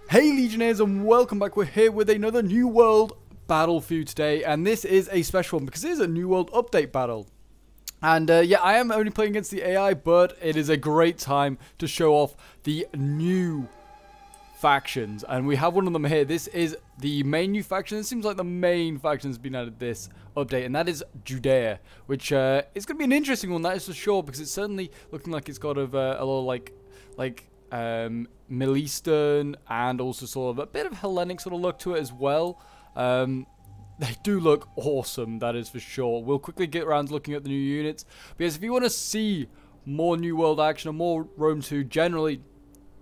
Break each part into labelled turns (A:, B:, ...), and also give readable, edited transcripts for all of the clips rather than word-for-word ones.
A: Hey Legionnaires, and welcome back. We're here with another New World battle for you today, and this is a special one because it is a New World update battle. And yeah, I am only playing against the AI, but it is a great time to show off the new factions, and we have one of them here. This is the main new faction. It seems like the main faction has been added this update, and that is Judea, which is going to be an interesting one, that is for sure, because it's certainly looking like it's got a lot of Middle Eastern and also sort of a bit of Hellenic sort of look to it as well. They do look awesome, that is for sure. We'll quickly get around to looking at the new units, because if you want to see more New World action or more Rome 2 generally,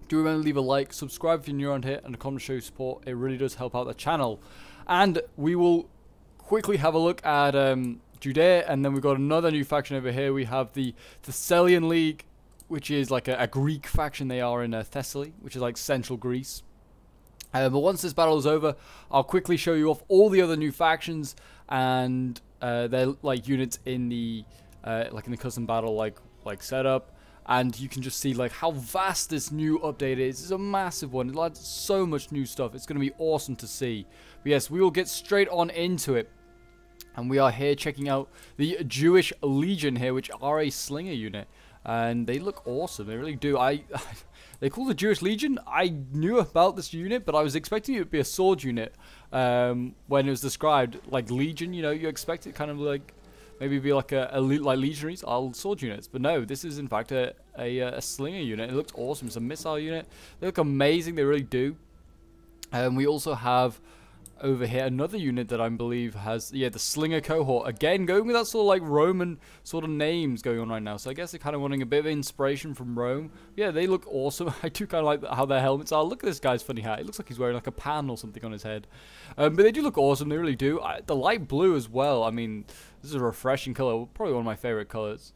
A: do remember to leave a like, subscribe if you're new around here, and a comment to show your support. It really does help out the channel. And we will quickly have a look at Judea, and then we've got another new faction over here. We have the Thessalian League, which is like a Greek faction. They are in Thessaly, which is like central Greece. But once this battle is over, I'll quickly show you off all the other new factions and their like units in the custom battle like setup. And you can just see like how vast this new update is. It's a massive one. It adds so much new stuff. It's going to be awesome to see. But yes, we will get straight on into it. And we are here checking out the Jewish Legion here, which are a slinger unit. And they look awesome. They really do. They call the Jewish Legion. I knew about this unit, but I was expecting it to be a sword unit when it was described. Like Legion, you know, you expect it kind of like maybe be like like legionaries, sword units. But no, this is in fact a slinger unit. It looks awesome. It's a missile unit. They look amazing. They really do. We also have over here another unit that I believe has the slinger cohort, again going with that sort of like Roman sort of names going on right now, so I guess they're kind of wanting a bit of inspiration from Rome. Yeah, they look awesome. I do kind of like how their helmets are. Look at this guy's funny hat. It looks like he's wearing like a pan or something on his head, but they do look awesome. They really do. The light blue as well, I mean, this is a refreshing color, probably one of my favorite colors.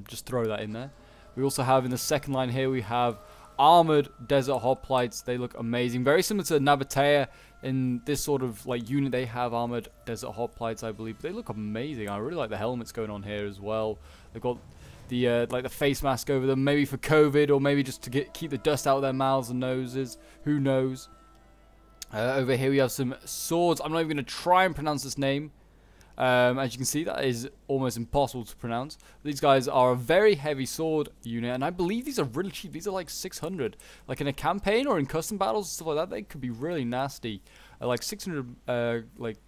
A: Just throw that in there. We also have in the second line here, we have armored desert hoplites. They look amazing, very similar to Nabatea. In this sort of like unit, they have armored desert hoplites, I believe. They look amazing. I really like the helmets going on here as well. They've got the like the face mask over them, maybe for COVID or maybe just to keep the dust out of their mouths and noses. Who knows? Over here we have some swords. I'm not even going to try and pronounce this name. As you can see, that is almost impossible to pronounce. These guys are a very heavy sword unit, and I believe these are really cheap. These are like 600. Like in a campaign or in custom battles and stuff like that, they could be really nasty. Like 600 like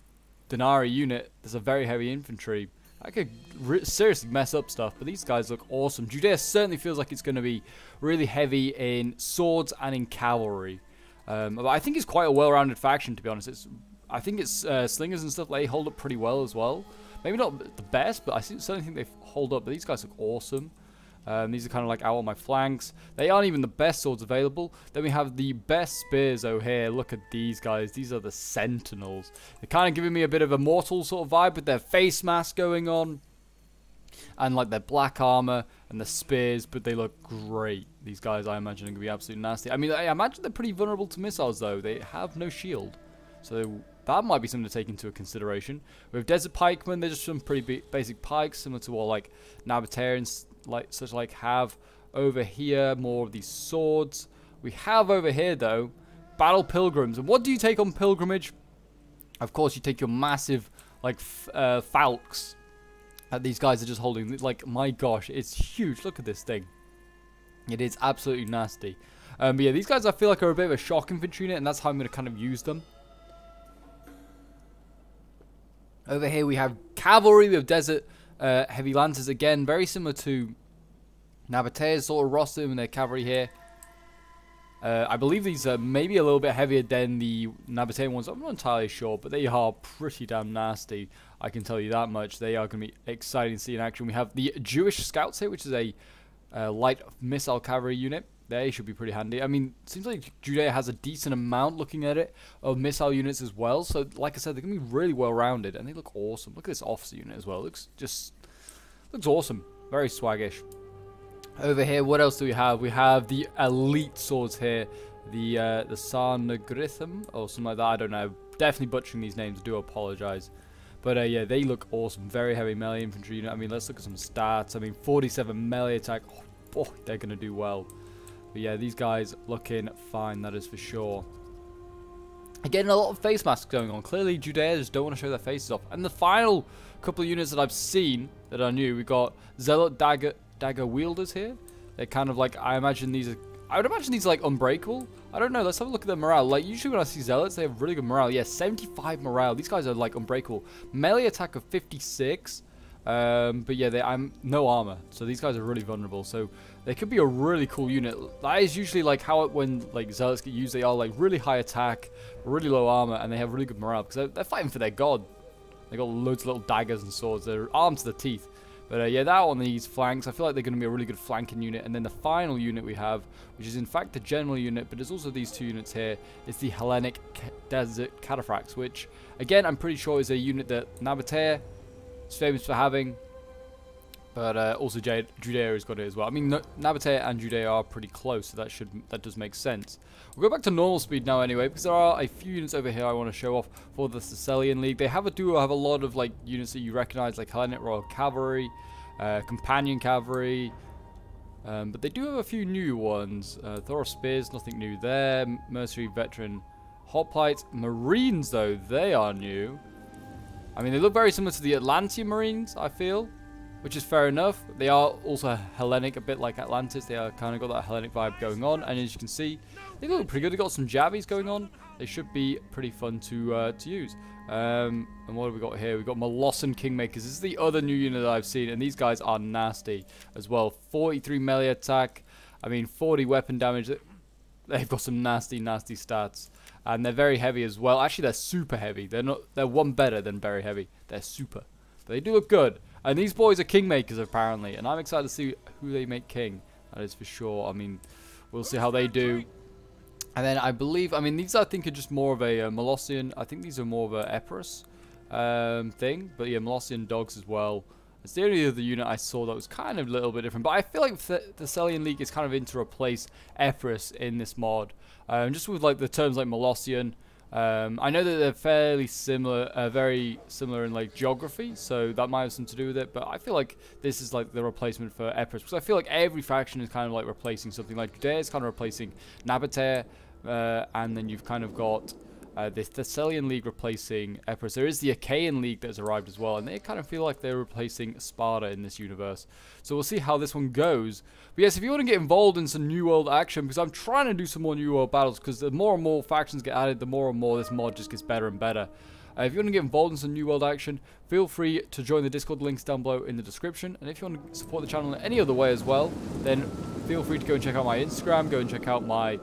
A: denarii unit, there's a very heavy infantry. I could seriously mess up stuff, but these guys look awesome. Judea certainly feels like it's going to be really heavy in swords and in cavalry. But I think it's quite a well-rounded faction, to be honest. I think it's slingers and stuff, they hold up pretty well as well. Maybe not the best, but I certainly think they hold up. But these guys look awesome. These are kind of like out on my flanks. They aren't even the best swords available. Then we have the best spears over here. Look at these guys. These are the Sentinels. They're kind of giving me a bit of a mortal sort of vibe with their face mask going on. And like their black armor and the spears, but they look great. These guys, I imagine, are going to be absolutely nasty. I mean, I imagine they're pretty vulnerable to missiles, though. They have no shield. So that might be something to take into consideration. We have Desert Pikemen. They're just some pretty basic pikes, similar to what like Nabateans like have over here. More of these swords. We have over here though Battle Pilgrims. And what do you take on pilgrimage? Of course, you take your massive like falcons that these guys are just holding. Like, my gosh, it's huge. Look at this thing. It is absolutely nasty. But yeah, these guys I feel like are a bit of a shock infantry unit, and that's how I'm going to kind of use them. Over here we have cavalry. We have desert heavy lancers again, very similar to Nabatea's sort of roster in their cavalry here. I believe these are maybe a little bit heavier than the Nabatean ones. I'm not entirely sure, but they are pretty damn nasty. I can tell you that much. They are going to be exciting to see in action. We have the Jewish Scouts here, which is a light missile cavalry unit. They should be pretty handy. I mean, it seems like Judea has a decent amount, looking at it, of missile units as well. So, like I said, they're going to be really well-rounded, and they look awesome. Look at this officer unit as well. Looks awesome. Very swaggish. Over here, what else do we have? We have the elite swords here. The Sarnagritham, or something like that. I don't know. Definitely butchering these names. I do apologize. But yeah, they look awesome. Very heavy melee infantry unit. I mean, let's look at some stats. I mean, 47 melee attack. Oh, they're going to do well. But yeah, these guys looking fine, that is for sure. Again, a lot of face masks going on. Clearly, Judea just don't want to show their faces off. And the final couple of units that I've seen that are new, we got Zealot dagger wielders here. They're kind of like, I would imagine these are like unbreakable. I don't know. Let's have a look at their morale. Like usually when I see Zealots, they have really good morale. Yeah, 75 morale. These guys are like unbreakable. Melee attack of 56. But yeah, I'm no armor, so these guys are really vulnerable. So they could be a really cool unit. That is usually like how when like Zealots get used, they are like really high attack, really low armor, and they have really good morale because they're fighting for their god. They got loads of little daggers and swords. They're armed to the teeth. But yeah, that on these flanks, I feel like they're going to be a really good flanking unit. And then the final unit we have, which is in fact the general unit, but there's also these two units here, is the Hellenic Desert Cataphracts, which again I'm pretty sure is a unit that Nabatea is famous for having, but also Judea has got it as well. I mean, Nabatea and Judea are pretty close, so that does make sense. We'll go back to normal speed now anyway, because there are a few units over here I want to show off for the Thessalian League. They have a lot of like units that you recognize, like Hellenic Royal Cavalry, Companion Cavalry, but they do have a few new ones. Thoros Spears, nothing new there. Mercenary Veteran Hoplites. Marines though, they are new. I mean, they look very similar to the Atlantean Marines, I feel, which is fair enough. They are also Hellenic, a bit like Atlantis. They are kind of got that Hellenic vibe going on, and as you can see, they look pretty good. They got some jabbies going on. They should be pretty fun to use. And what have we got here? We've got Molossan Kingmakers. This is the other new unit that I've seen, and these guys are nasty as well. 43 melee attack. I mean, 40 weapon damage. They've got some nasty, nasty stats. And they're very heavy as well. Actually, they're super heavy. They're one better than very heavy. They're super. But they do look good. And these boys are kingmakers, apparently. And I'm excited to see who they make king. That is for sure. I mean, we'll see how they do. And then I believe, I mean, these I think are just more of a Molossian. I think these are more of a Epirus thing. But yeah, Molossian dogs as well. It's the only other unit I saw that was kind of a little bit different. But I feel like the Thessalian League is kind of in to replace Epirus in this mod. Just with like the terms like Molossian. I know that they're fairly similar, very similar in like geography, so that might have something to do with it. But I feel like this is like the replacement for Epirus, because I feel like every faction is kind of like replacing something. Like Judea is kind of replacing Nabatea, and then you've kind of got this Thessalian League replacing Epirus. There is the Achaean League that has arrived as well, and they kind of feel like they're replacing Sparta in this universe. So we'll see how this one goes. But yes, if you want to get involved in some New World action, because I'm trying to do some more New World battles, because the more and more factions get added, the more and more this mod just gets better and better. If you want to get involved in some New World action, feel free to join the Discord, links down below in the description. And if you want to support the channel in any other way as well, then feel free to go and check out my Instagram, go and check out my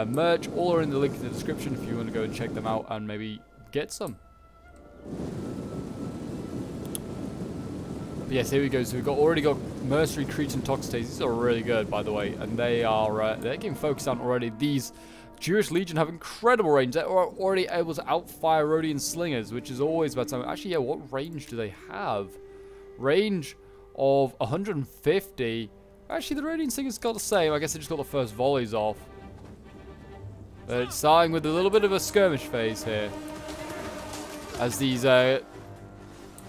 A: merch. All are in the link in the description if you want to go and check them out and maybe get some. But yes, here we go. So we've already got Mercenary Cretan Toxitates. These are really good, by the way, and they are they're getting focused on already. These Jewish Legion have incredible range. They're already able to outfire Rhodian Slingers, which is always about time. Actually, yeah, what range do they have? Range of 150. Actually, the Rhodian Slingers got the same. I guess they just got the first volleys off. But it's starting with a little bit of a skirmish phase here, as these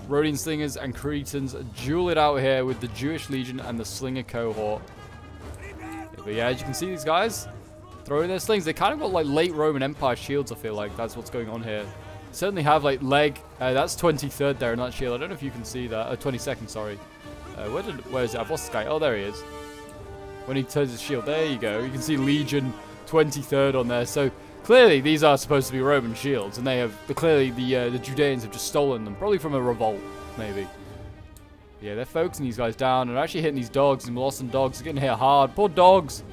A: Rhodian Slingers and Cretans duel it out here with the Jewish Legion and the Slinger cohort. But yeah, as you can see, these guys throwing their slings. They kind of got like late Roman Empire shields, I feel like. That's what's going on here. Certainly have like leg. That's 23rd there in that shield. I don't know if you can see that. 22nd, sorry. Where is it? I've lost this guy. Oh, there he is. When he turns his shield. There you go. You can see Legion 23rd on there. So clearly these are supposed to be Roman shields, and they have clearly the Judeans have just stolen them, probably from a revolt, maybe. Yeah, they're focusing these guys down and actually hitting these dogs. And Molossan dogs are getting hit hard. Poor dogs.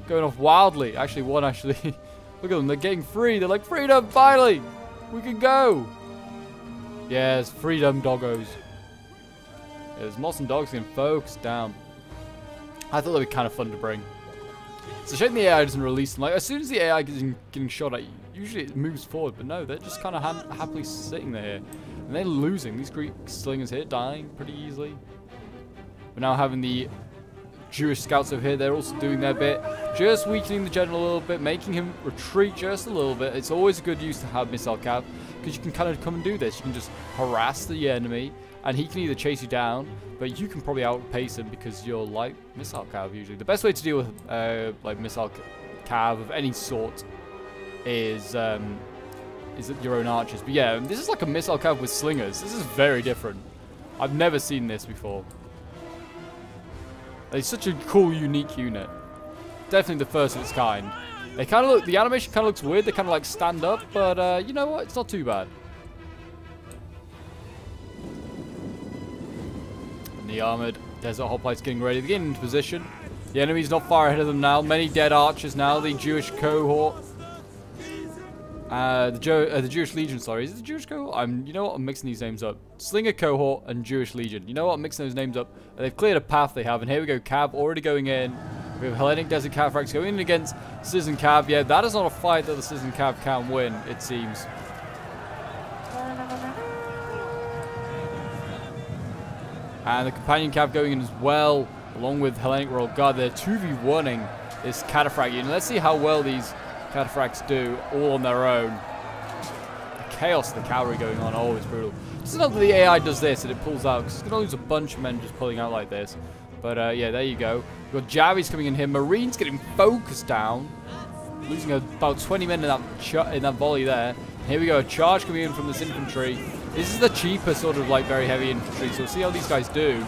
A: Going off wildly. Actually, one actually. Look at them. They're getting free. They're like, freedom, finally. We can go. Yes, freedom, doggos. Yeah, there's Molossan dogs getting focused down. I thought that'd be kind of fun to bring. It's a shame the AI doesn't release them. Like, as soon as the AI is getting shot at, usually it moves forward. But no, they're just kind of happily sitting there. And they're losing. These Greek slingers here, dying pretty easily. We're now having the Jewish scouts over here. They're also doing their bit. Just weakening the general a little bit, making him retreat just a little bit. It's always a good use to have missile cav, because you can kind of come and do this. You can just harass the enemy, and he can either chase you down, but you can probably outpace him because you're light missile cav usually. The best way to deal with like missile cav of any sort is is your own archers. But yeah, this is like a missile cav with slingers. This is very different. I've never seen this before. It's such a cool, unique unit. Definitely the first of its kind. They kind of look, the animation kind of looks weird. They kind of like stand up, but you know what? It's not too bad. And the armored desert hoplites getting ready to get into position. The enemy's not far ahead of them now. Many dead archers now. The Jewish cohort. The Jewish Legion, sorry. Is it the Jewish cohort? You know what? I'm mixing these names up. Slinger cohort and Jewish Legion. You know what? I'm mixing those names up. They've cleared a path they have. And here we go. Cav already going in. We have Hellenic Desert Cav going in against Citizen Cav. Yeah, that is not a fight that the Citizen Cav can win, it seems. And the Companion Cav going in as well, along with Hellenic Royal Guard. They're 2v1ing this Cataphract unit. Let's see how well these Cataphracts do all on their own. The chaos of the cavalry going on, always brutal. It's not that the AI does this and it pulls out, because it's going to lose a bunch of men just pulling out like this. But yeah, there you go. We've got Javis coming in here. Marines getting focused down. Losing about 20 men in that volley there. And here we go, a charge coming in from this infantry. This is the cheaper sort of like very heavy infantry, so we'll see how these guys do.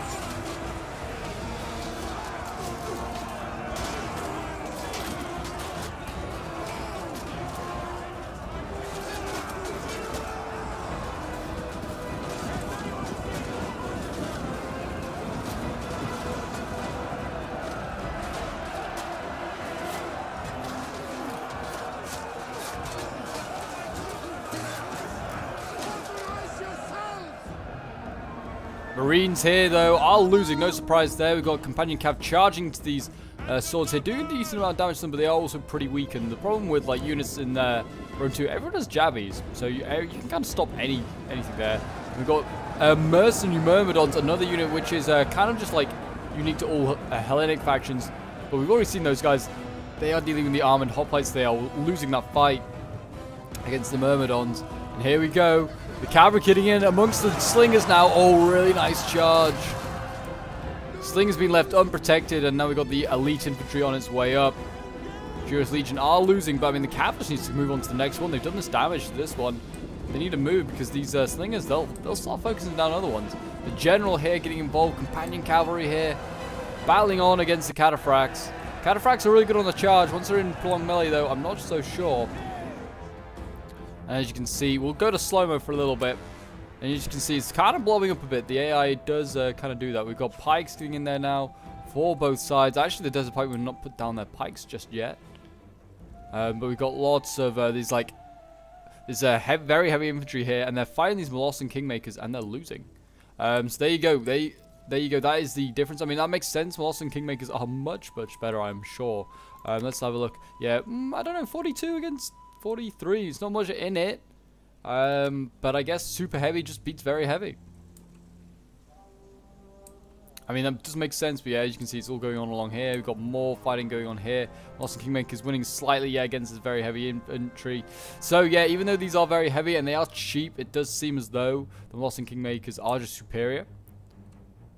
A: Marines here, though, are losing. No surprise there. We've got Companion Cav charging to these swords here, doing a decent amount of damage to them, but they are also pretty weakened. The problem with like units in Rome 2, everyone has jabbies, so you can kind of stop anything there. We've got Mercenary Myrmidons, another unit which is kind of just like unique to all Hellenic factions, but we've already seen those guys. They are dealing with the armored hoplites. They are losing that fight against the Myrmidons. And here we go. The cavalry getting in amongst the slingers now. Oh, really nice charge. Slinger's been left unprotected, and now we've got the elite infantry on its way up. Jewish Legion are losing, but I mean, the cav just needs to move on to the next one. They've done this damage to this one. They need to move because these slingers, they'll start focusing down other ones. The general here getting involved. Companion cavalry here battling on against the Cataphracts. Cataphracts are really good on the charge. Once they're in prolonged melee, though, I'm not so sure. And as you can see, we'll go to slow-mo for a little bit. And as you can see, it's kind of blowing up a bit. The AI does kind of do that. We've got pikes getting in there now for both sides. Actually, the Desert Pike will not put down their pikes just yet. But we've got lots of these, like, there's very heavy infantry here. And they're fighting these Molossan Kingmakers, and they're losing. So there you go. There you go. That is the difference. I mean, that makes sense. Molossan Kingmakers are much, much better, I'm sure. Let's have a look. Yeah, I don't know, 42 against 43. It's not much in it. But I guess super heavy just beats very heavy. I mean, that doesn't make sense, but yeah, as you can see, it's all going on along here. We've got more fighting going on here. Molossan Kingmakers winning slightly, yeah, against this very heavy infantry. So, yeah, even though these are very heavy and they are cheap, it does seem as though the Molossan Kingmakers are just superior.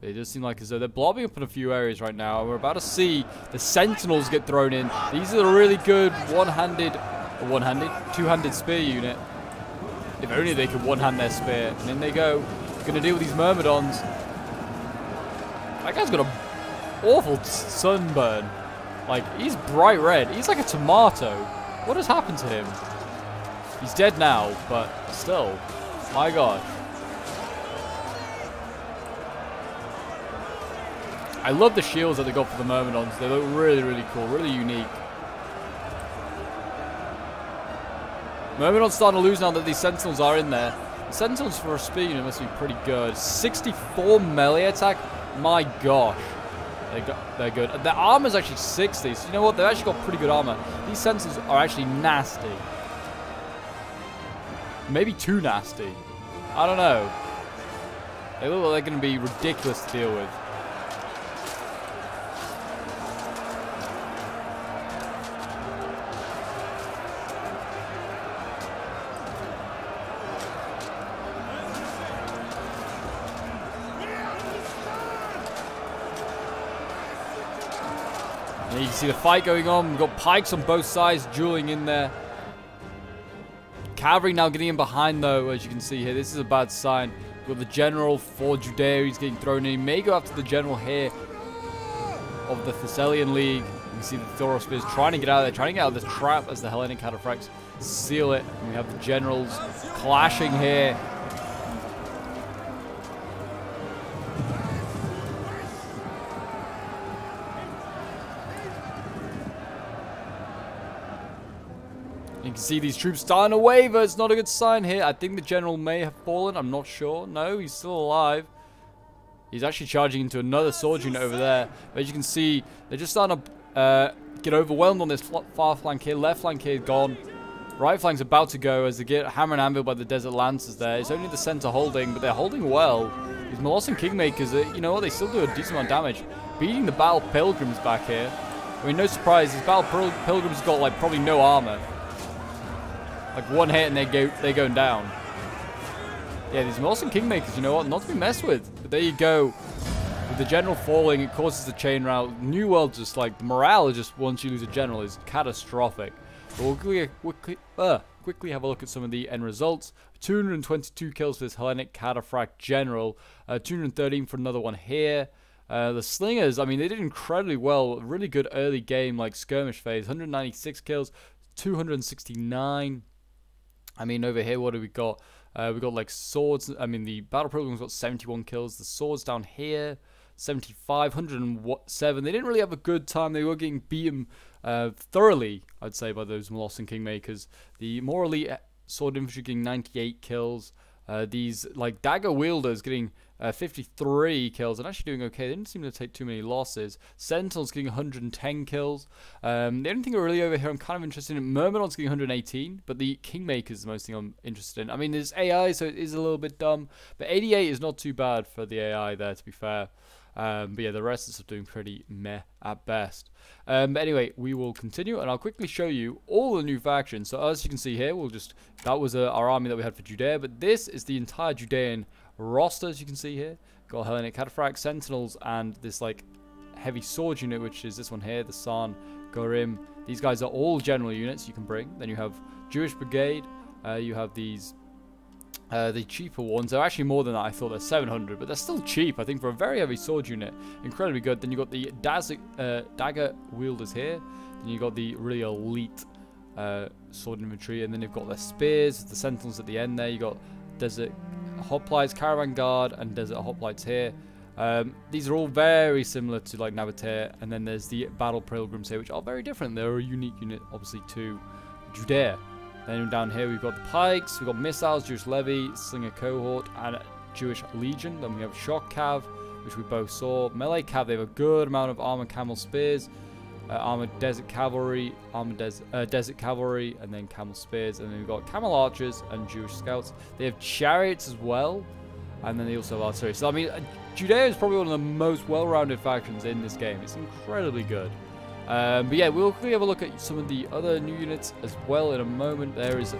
A: It does seem like as though they're blobbing up in a few areas right now. And we're about to see the Sentinels get thrown in. These are a really good two-handed spear unit. If only they could one-hand their spear. And in they go. Gonna deal with these Myrmidons. That guy's got an awful sunburn. Like, he's bright red. He's like a tomato. What has happened to him? He's dead now, but still. My God. I love the shields that they got for the Myrmidons. They look really, really cool. Really unique. Myrmidon's starting to lose now that these Sentinels are in there. The Sentinels for a speed unit must be pretty good. 64 melee attack? My gosh. They're good. Their armor's actually 60, so you know what? They've actually got pretty good armor. These Sentinels are actually nasty. Maybe too nasty. I don't know. They look like they're going to be ridiculous to deal with. And you can see the fight going on. We've got pikes on both sides dueling in there. cavalry now getting in behind, though, as you can see here. This is a bad sign. We've got the general for Judea. He's getting thrown in. He may go after the general here of the Thessalian League. You can see the Thoros trying to get out of there, trying to get out of this trap as the Hellenic cataphracts seal it. And we have the generals clashing here. You can see these troops starting to waver. It's not a good sign here. I think the general may have fallen. I'm not sure. No, he's still alive. He's actually charging into another sword unit over there. But as you can see, they're just starting to get overwhelmed on this far flank here. Left flank here gone. Right flank's about to go as they get hammer and anvil by the Desert Lancers there. It's only the center holding, but they're holding well. These Molossan Kingmakers, you know what, they still do a decent amount of damage. Beating the Battle Pilgrims back here. I mean, no surprise, these Battle Pilgrims got like probably no armor. Like one hit and they're going down. Yeah, these Molossan Kingmakers, you know what, not to be messed with. But there you go. With the general falling, it causes the chain rout. New World just like, the morale is just, once you lose a general, is catastrophic. But we'll quickly have a look at some of the end results. 222 kills for this Hellenic Cataphract General. 213 for another one here. The Slingers, I mean, they did incredibly well. Really good early game, like skirmish phase. 196 kills, 269. I mean, over here, what do we got? We got like swords. I mean, the Battle Pilgrims got 71 kills. The swords down here, 75, 107. They didn't really have a good time. They were getting beaten thoroughly, I'd say, by those Molossan Kingmakers. The more elite sword infantry getting 98 kills. These like dagger wielders getting 53 kills and actually doing okay. They didn't seem to take too many losses. Sentinels getting 110 kills. The only thing really over here I'm kind of interested in, Myrmidon's getting 118, but the Kingmaker is the most thing I'm interested in. I mean, there's AI, so it is a little bit dumb, but 88 is not too bad for the AI there, to be fair. But yeah, the rest is doing pretty meh at best. But anyway, we will continue, and I'll quickly show you all the new factions. So as you can see here, that was our army that we had for Judea, but this is the entire Judean roster, as you can see here. Got Hellenic Cataphract, Sentinels, and this like heavy sword unit, which is this one here, the San Gorim. These guys are all general units you can bring. Then you have Jewish Brigade. You have these the cheaper ones. They're actually more than that. I thought they're 700, but they're still cheap. I think for a very heavy sword unit, incredibly good. Then you got the dagger wielders here. Then you got the really elite sword infantry, and then you've got their spears, the sentinels at the end there. You got desert hoplites, caravan guard, and desert hoplites here. These are all very similar to like Nabatea, and then there's the battle pilgrims here, which are very different. They're a unique unit, obviously, to Judea. Then down here we've got the pikes, we've got missiles, Jewish levy, slinger cohort, and Jewish legion. Then we have shock cav, which we both saw. Melee cav, they have a good amount of armored camel spears, armored desert cavalry, armored desert cavalry, and then camel spears. And then we've got camel archers and Jewish scouts. They have chariots as well, and then they also have artillery. So I mean, Judea is probably one of the most well-rounded factions in this game. It's incredibly good. But yeah, we'll quickly have a look at some of the other new units as well in a moment. There is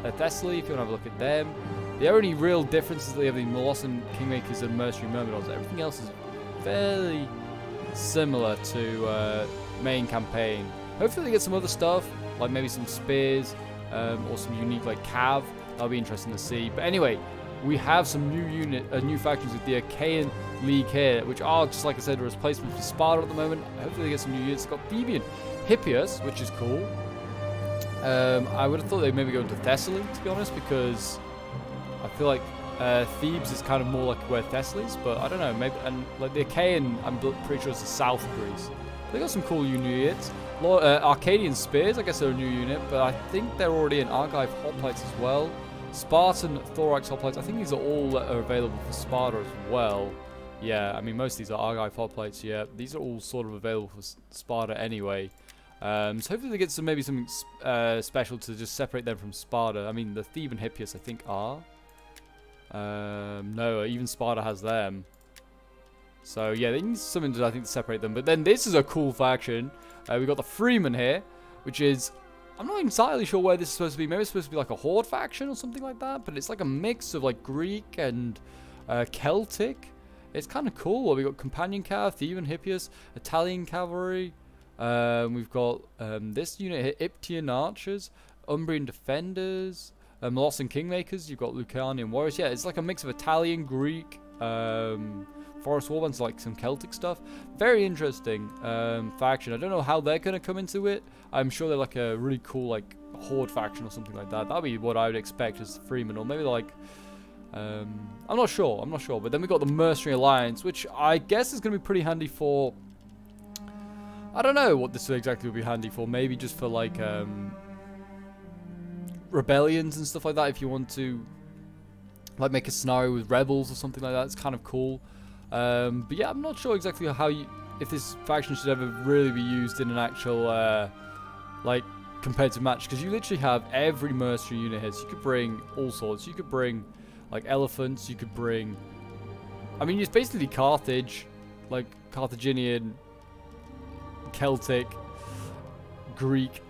A: Thessaly, if you want to have a look at them. The only real difference is that they have the Molossan Kingmakers and Mercenary Myrmidons. Everything else is fairly similar to main campaign. Hopefully they get some other stuff, like maybe some spears, or some unique like cav. That'll be interesting to see. But anyway, we have some new factions with the Achaean League here, which are, just like I said, a replacement for Sparta at the moment. Hopefully they get some new units. They've got Theban Hippias, which is cool. I would have thought they'd maybe go into Thessaly, to be honest, because I feel like Thebes is kind of more like where Thessaly is, but I don't know, maybe. And like the Achaean, I'm pretty sure it's the south of Greece. They got some cool new units. Arcadian Spears, I guess they're a new unit, but I think they're already in Argive hoplites as well. Spartan Thorax hoplites, I think these are all that are available for Sparta as well. Yeah, I mean, most of these are Argive hoplites, yeah. These are all sort of available for Sparta anyway. So hopefully they get maybe something special to just separate them from Sparta. I mean, the Theban Hippias, I think, are. No, even Sparta has them. So yeah, they need something to, I think, to separate them. But then this is a cool faction. We've got the Freemen here, which is... I'm not entirely sure where this is supposed to be. Maybe it's supposed to be like a horde faction or something like that. But it's like a mix of like Greek and Celtic. It's kind of cool. We've got Companion Cav, Theban Hippias, Italian Cavalry. We've got this unit here, Iptian Archers, Umbrian Defenders, Lost and Kingmakers, you've got Lucanian Warriors. Yeah, it's like a mix of Italian, Greek, Forest Warbands, like some Celtic stuff. Very interesting faction. I don't know how they're going to come into it. I'm sure they're like a really cool like Horde faction or something like that. That'd be what I would expect as Freeman, or maybe like I'm not sure. But then we got the Mercenary Alliance, which I guess is going to be pretty handy for. I don't know what this exactly will be handy for. Maybe just for like rebellions and stuff like that. If you want to like make a scenario with rebels or something like that, it's kind of cool. But yeah, I'm not sure exactly how if this faction should ever really be used in an actual like competitive match, because you literally have every mercenary unit here. So you could bring all sorts. You could bring like elephants. You could bring. I mean, it's basically Carthage, like Carthaginian, Celtic, Greek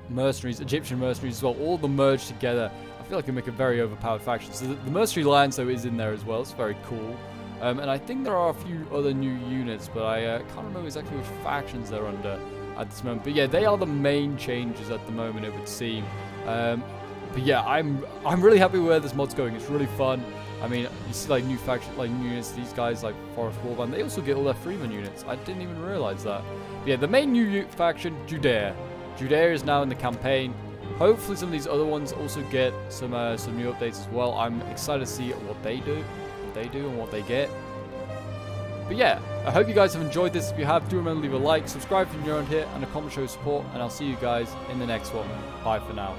A: mercenaries, Egyptian mercenaries as well, all of them merged together. I feel like it make a very overpowered faction. So the Mercenary Alliance though is in there as well. It's very cool. And I think there are a few other new units, but I can't remember exactly which factions they're under at this moment. But yeah, they are the main changes at the moment, it would seem. But yeah, I'm really happy with where this mod's going. It's really fun. I mean, you see like new faction, like new units. These guys like Forest Warband, they also get all their Freeman units. I didn't even realize that. But yeah, the main new faction, Judea. Judea is now in the campaign. Hopefully some of these other ones also get some new updates as well. I'm excited to see what they do and what they get. But yeah, I hope you guys have enjoyed this. If you have, do remember to leave a like, subscribe if you're new around here, and a comment show support, and I'll see you guys in the next one. Bye for now.